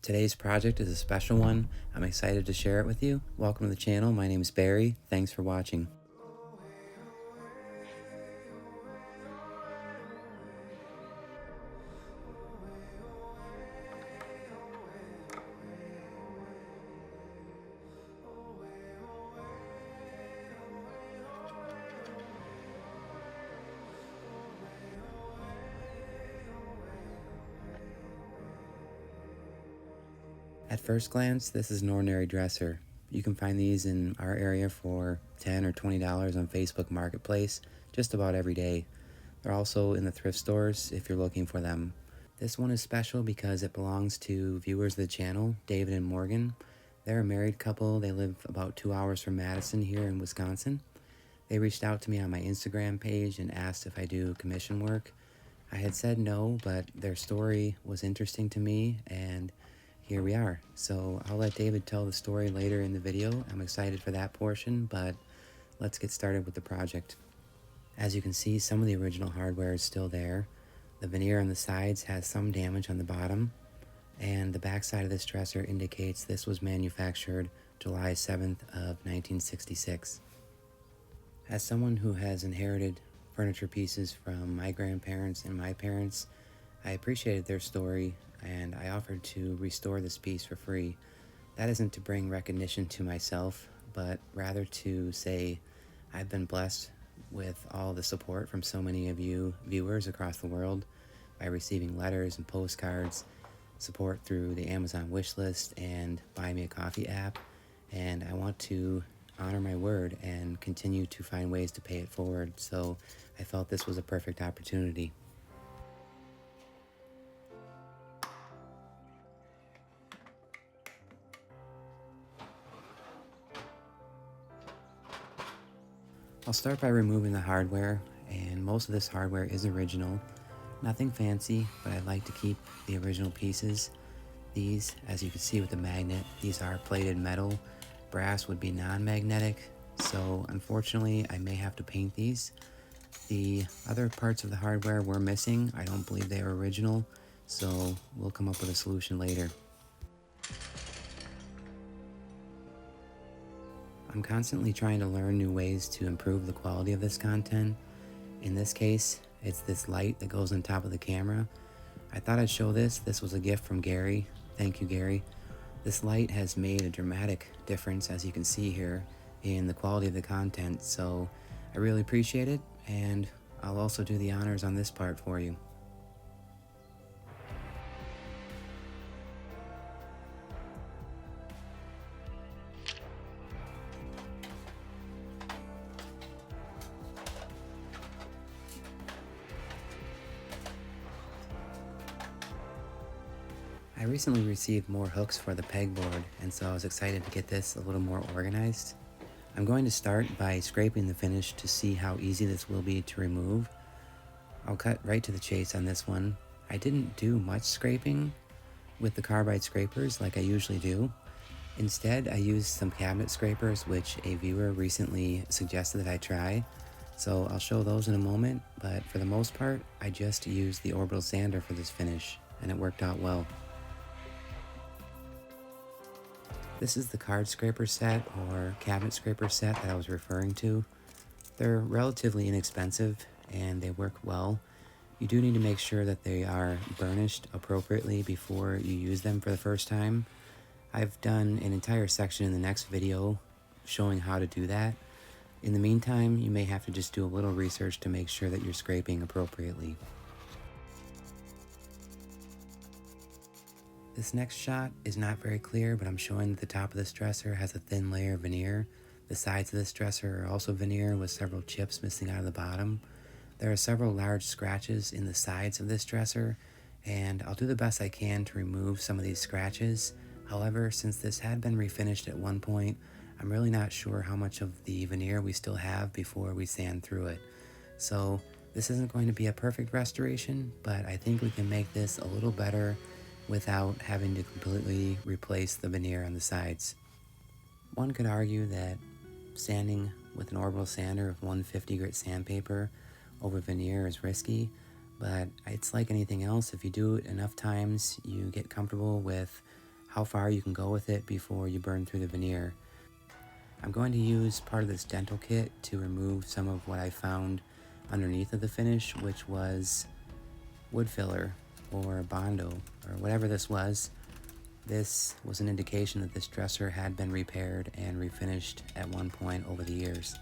Today's project is a special one. I'm excited to share it with you. Welcome to the channel. My name is Barry. Thanks for watching. At first glance, this is an ordinary dresser. You can find these in our area for $10 or $20 on Facebook Marketplace just about every day. They're also in the thrift stores if you're looking for them. This one is special because it belongs to viewers of the channel, David and Morgan. They're a married couple. They live about 2 hours from Madison here in Wisconsin. They reached out to me on my Instagram page and asked if I do commission work. I had said no, but their story was interesting to me, and here we are. So I'll let David tell the story later in the video. I'm excited for that portion, but let's get started with the project. As you can see, some of the original hardware is still there. The veneer on the sides has some damage on the bottom, and the back side of this dresser indicates this was manufactured July 7th of 1966. As someone who has inherited furniture pieces from my grandparents and my parents, I appreciated their story, and I offered to restore this piece for free. That isn't to bring recognition to myself, but rather to say I've been blessed with all the support from so many of you viewers across the world by receiving letters and postcards, support through the Amazon wishlist and Buy Me a Coffee app, and I want to honor my word and continue to find ways to pay it forward, so I felt this was a perfect opportunity. I'll start by removing the hardware, and most of this hardware is original. Nothing fancy, but I like to keep the original pieces. These, as you can see with the magnet, these are plated metal. Brass would be non-magnetic, so unfortunately I may have to paint these. The other parts of the hardware were missing. I don't believe they are original, so we'll come up with a solution later. I'm constantly trying to learn new ways to improve the quality of this content. In this case, it's this light that goes on top of the camera. I thought I'd show this. This was a gift from Gary. Thank you, Gary. This light has made a dramatic difference, as you can see here, in the quality of the content, so I really appreciate it, and I'll also do the honors on this part for you. I recently received more hooks for the pegboard, and so I was excited to get this a little more organized. I'm going to start by scraping the finish to see how easy this will be to remove. I'll cut right to the chase on this one. I didn't do much scraping with the carbide scrapers like I usually do. Instead, I used some cabinet scrapers, which a viewer recently suggested that I try. So I'll show those in a moment, but for the most part, I just used the orbital sander for this finish, and it worked out well. This is the card scraper set or cabinet scraper set that I was referring to. They're relatively inexpensive and they work well. You do need to make sure that they are burnished appropriately before you use them for the first time. I've done an entire section in the next video showing how to do that. In the meantime, you may have to just do a little research to make sure that you're scraping appropriately. This next shot is not very clear, but I'm showing that the top of this dresser has a thin layer of veneer. The sides of this dresser are also veneer with several chips missing out of the bottom. There are several large scratches in the sides of this dresser, and I'll do the best I can to remove some of these scratches. However, since this had been refinished at one point, I'm really not sure how much of the veneer we still have before we sand through it. So this isn't going to be a perfect restoration, but I think we can make this a little better without having to completely replace the veneer on the sides. One could argue that sanding with an orbital sander of 150 grit sandpaper over veneer is risky, but it's like anything else. If you do it enough times, you get comfortable with how far you can go with it before you burn through the veneer. I'm going to use part of this dental kit to remove some of what I found underneath of the finish, which was wood filler or Bondo or whatever this was. This was an indication that this dresser had been repaired and refinished at one point over the years.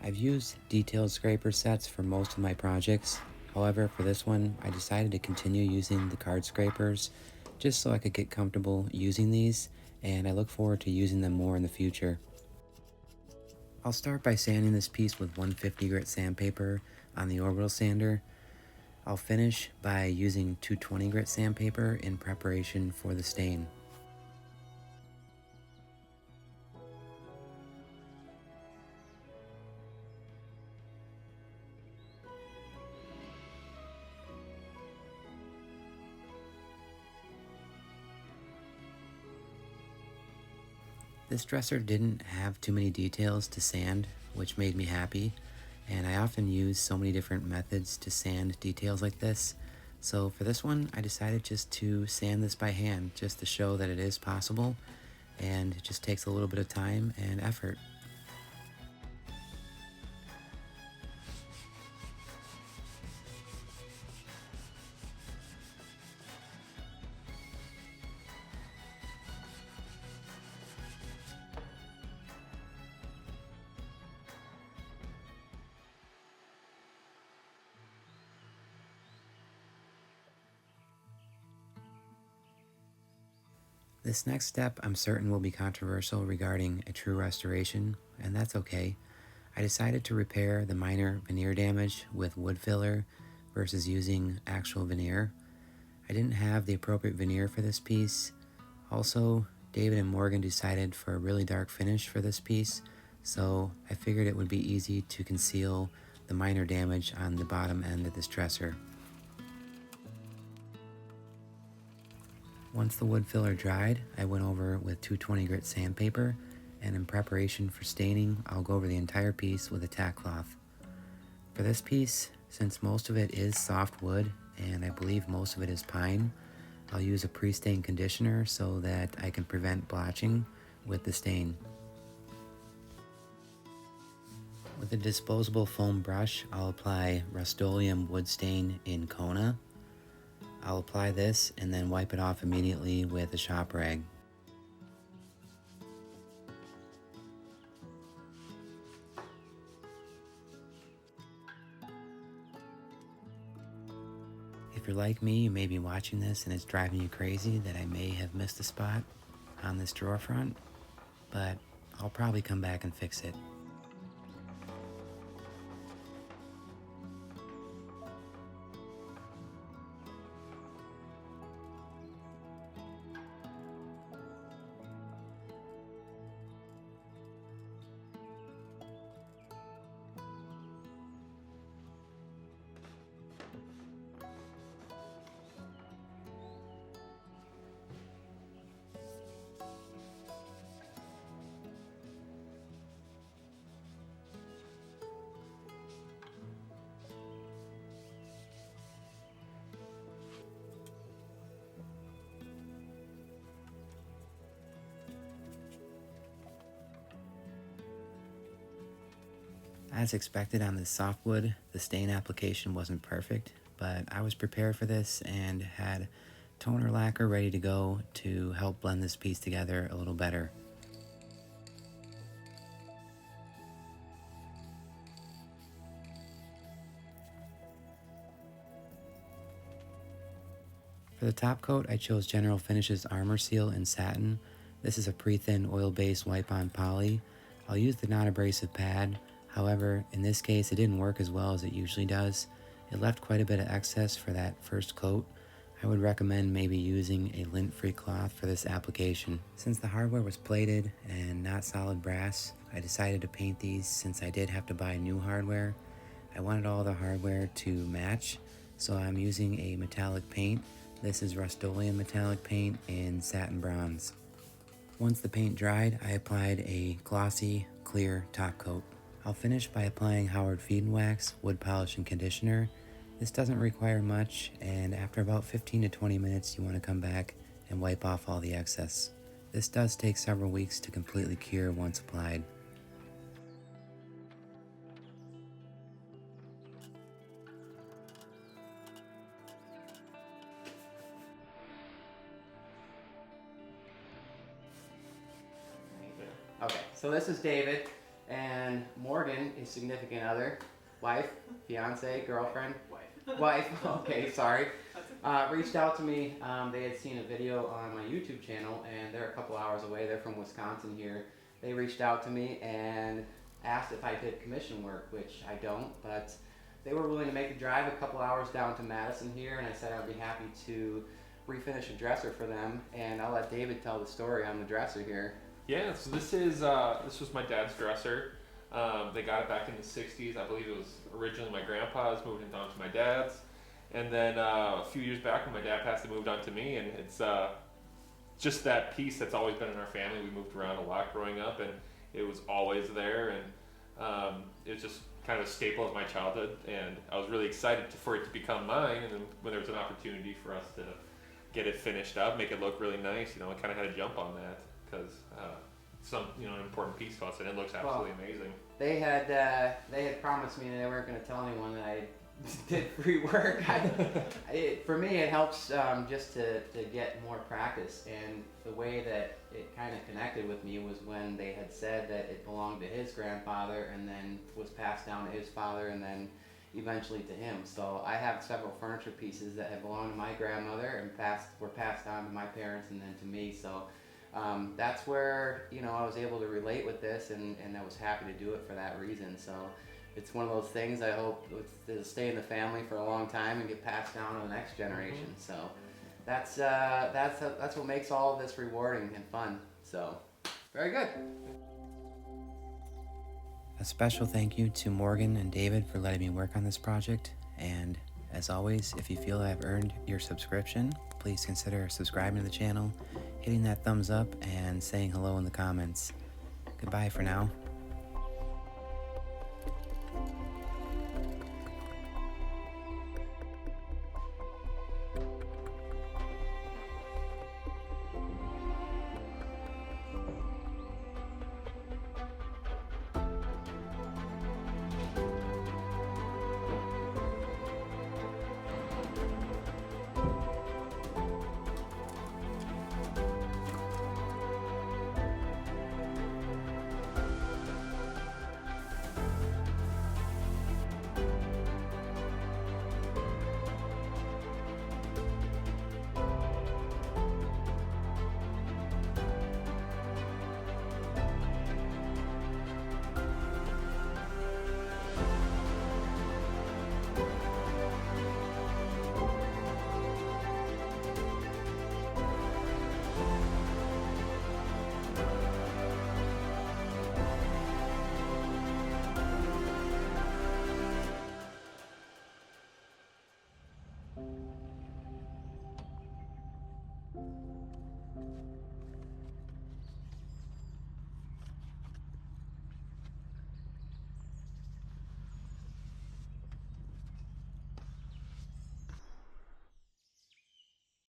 I've used detailed scraper sets for most of my projects. However, for this one, I decided to continue using the card scrapers just so I could get comfortable using these, and I look forward to using them more in the future. I'll start by sanding this piece with 150 grit sandpaper on the orbital sander. I'll finish by using 220 grit sandpaper in preparation for the stain. This dresser didn't have too many details to sand, which made me happy, and I often use so many different methods to sand details like this. So for this one, I decided just to sand this by hand, just to show that it is possible, and it just takes a little bit of time and effort. This next step I'm certain will be controversial regarding a true restoration, and that's okay. I decided to repair the minor veneer damage with wood filler versus using actual veneer. I didn't have the appropriate veneer for this piece. Also, David and Morgan decided for a really dark finish for this piece, so I figured it would be easy to conceal the minor damage on the bottom end of this dresser. Once the wood filler dried, I went over with 220 grit sandpaper, and in preparation for staining, I'll go over the entire piece with a tack cloth. For this piece, since most of it is soft wood, and I believe most of it is pine, I'll use a pre-stain conditioner so that I can prevent blotching with the stain. With a disposable foam brush, I'll apply Rust-Oleum wood stain in Kona. I'll apply this and then wipe it off immediately with a shop rag. If you're like me, you may be watching this and it's driving you crazy that I may have missed a spot on this drawer front, but I'll probably come back and fix it. As expected on this softwood, the stain application wasn't perfect, but I was prepared for this and had toner lacquer ready to go to help blend this piece together a little better. For the top coat, I chose General Finishes Armor Seal in satin. This is a pre-thin oil-based wipe-on poly. I'll use the non-abrasive pad. However, in this case, it didn't work as well as it usually does. It left quite a bit of excess for that first coat. I would recommend maybe using a lint-free cloth for this application. Since the hardware was plated and not solid brass, I decided to paint these since I did have to buy new hardware. I wanted all the hardware to match, so I'm using a metallic paint. This is Rust-Oleum metallic paint in satin bronze. Once the paint dried, I applied a glossy, clear top coat. I'll finish by applying Howard Feed and Wax, wood polish, and conditioner. This doesn't require much, and after about 15 to 20 minutes, you want to come back and wipe off all the excess. This does take several weeks to completely cure once applied. Okay, so this is David, and Morgan, his significant other, wife, fiance, girlfriend? Wife, okay, sorry. Reached out to me. They had seen a video on my YouTube channel, and they're a couple hours away. They're from Wisconsin here. They reached out to me and asked if I did commission work, which I don't, but they were willing to make the drive a couple hours down to Madison here, and I said I'd be happy to refinish a dresser for them, and I'll let David tell the story on the dresser here. Yeah, so this was my dad's dresser. They got it back in the 60s. I believe it was originally my grandpa's, moved it on to my dad's. And then a few years back when my dad passed, it moved on to me. And it's just that piece that's always been in our family. We moved around a lot growing up, and it was always there. And it was just kind of a staple of my childhood. And I was really excited for it to become mine. And then when there was an opportunity for us to get it finished up, make it look really nice, I kind of had to jump on that. Because an important piece to us, and it looks absolutely amazing. They had promised me that they weren't going to tell anyone that I did free work. For me, it helps just to get more practice, and the way that it kind of connected with me was when they had said that it belonged to his grandfather, and then was passed down to his father, and then eventually to him. So I have several furniture pieces that have belonged to my grandmother and were passed down to my parents and then to me. So that's where I was able to relate with this, and I was happy to do it for that reason. So it's one of those things I hope it'll stay in the family for a long time and get passed down to the next generation. So that's what makes all of this rewarding and fun. So very good. A special thank you to Morgan and David for letting me work on this project, and as always, if you feel I've earned your subscription, please consider subscribing to the channel, hitting that thumbs up, and saying hello in the comments. Goodbye for now.